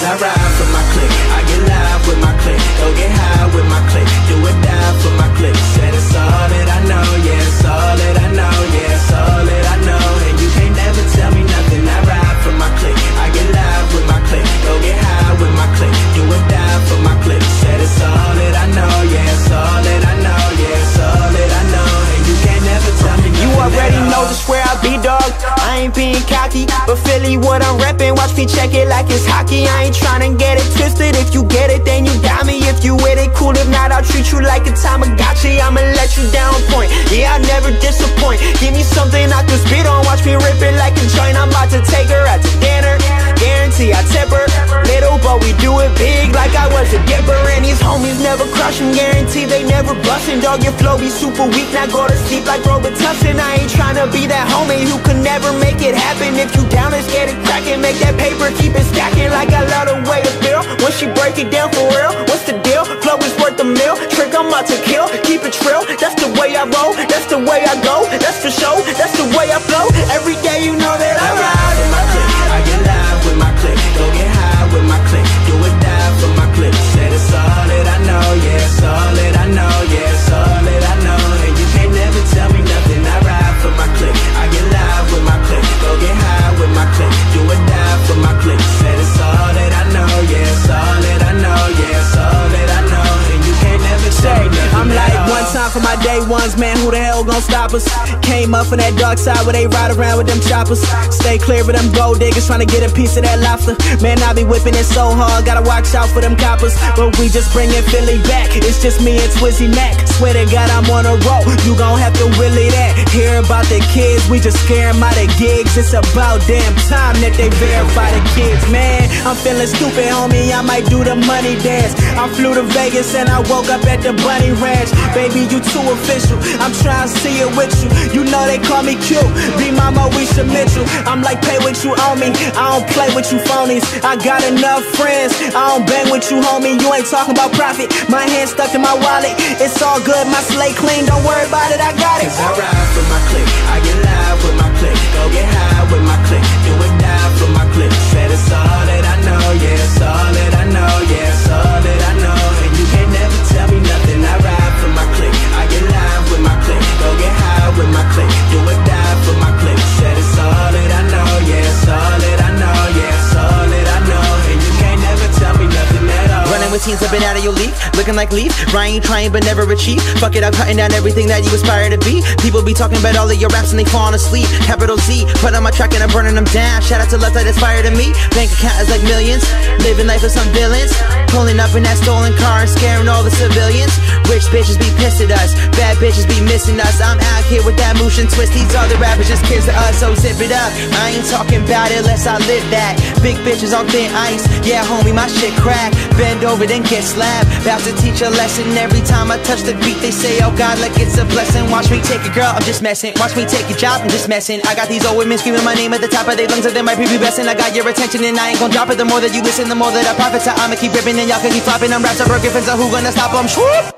I ride for my clique, I get live with my clique, go get high with my clique, do or die for my clique. Said it's all that I know, yeah, it's all that I know, yeah, it's all that I know. And you can't never tell me nothing. I ride for my clique, I get live with my clique, go get high with my clique, do or die for my clique. Said it's all that I know, yeah, it's all that I know, yeah, it's all that I know. And you can't never tell me nothing. You already know just where I be, dog. I ain't being cocky, but Philly what I'm reppin'. Watch me check it like it's hockey. I ain't tryna get it twisted. If you get it, then you got me. If you with it, cool. If not, I'll treat you like a Tamagotchi. I'ma let you down point. Yeah, I never disappoint. Give me something I can spit on. Watch me rip it like a joint. I'm about to take her out to dinner. Guarantee I tip her. Little, but we do it big like I was a dipper. And these homies never crush 'em. Guarantee they never bustin'. Dog, your flow be super weak. Now go to sleep like Robitussin. I ain't tryna be that homie who could never make it happen. If you down, let's get it crackin'. Make that paper, keep it stacking like I love the way it feel. Once she break it down for real, what's the deal? Flow is worth a meal. Trick, I'm about to kill. Keep it trill. That's the way I roll. That's the way I go. That's for show. That's the way I flow. Every day you know that I ride with my clique. I get live with my clique, go get high with my clique, do or die for my clique. Said it's all that I know, yeah, it's all that I know, yeah, it's all that I know. And you can't never tell me nothing. I ride for my clique, I get live with my clique, go get high with my clique, do or die for my clique. Said it's all that I know, yeah, it's all that I know, yeah, it's all that I know. And you can't never tell me nothing. I'm like, one time for my day ones, man, who the hell gon' stop us? Came up from that dark side where they ride around with them choppers. Stay clear of them gold diggers trying to get a piece of that lobster. Man, I be whipping it so hard, gotta watch out for them coppers. But we just bringin' Philly back, it's just me and Twizzy Mac. Swear to God I'm on a roll, you gon' have to willy that. Hear about the kids, we just scare 'em out of gigs. It's about damn time that they verify the kids, man. I'm feeling stupid, homie, I might do the money dance. I flew to Vegas and I woke up at the Bunny Ranch. Baby, you too official, I'm trying to see it with you. You know they call me cute, be Mama Wisha Mitchell. I'm like, pay what you owe me, I don't play with you phonies. I got enough friends, I don't bang with you, homie. You ain't talking about profit, my hand stuck in my wallet. It's all good, my slate clean, don't worry about it, I got it. Cause I ride for my clique, I get live with my clique, go get high with my clique, do or die for my clique. Said it's all that I know, yeah, it's all that I know, yeah, it's all that I know. And you can't never tell me nothing. I ride for my clique, I get live with my clique, go get high with my clique, do or die for my clique. Said it's all that I know, yeah, it's all that I know, yeah, it's all that I know. And you can't never tell me nothing at all. Running with teens up and out of your league, looking like Leaf. Ryan, trying but never achieve. Fuck it, I'm cutting down everything that you aspire to be. People be talking about all of your raps and they falling asleep. Capital Z, put on my track and I'm burning them down. Shout out to love that aspire to me. Bank account is like millions, living life with some villains. Pulling up in that stolen car and scaring all the civilians. Rich bitches be pissed at us, bad bitches be missing us. I'm out here with that motion twist. These other rappers just kids to us, so zip it up. I ain't talking about it unless I live that. Big bitches on thin ice, yeah homie, my shit crack. Bend over then get slapped. About to teach a lesson. Every time I touch the beat they say oh God like it's a blessing. Watch me take it girl, I'm just messing. Watch me take your job, I'm just messing. I got these old women screaming my name at the top of their lungs, and they might be besting. I got your attention and I ain't gon' drop it. The more that you listen, the more that I profit. So I'ma keep ripping and y'all can keep flopping. I'm raps are broken, so who gonna stop them? Swoop!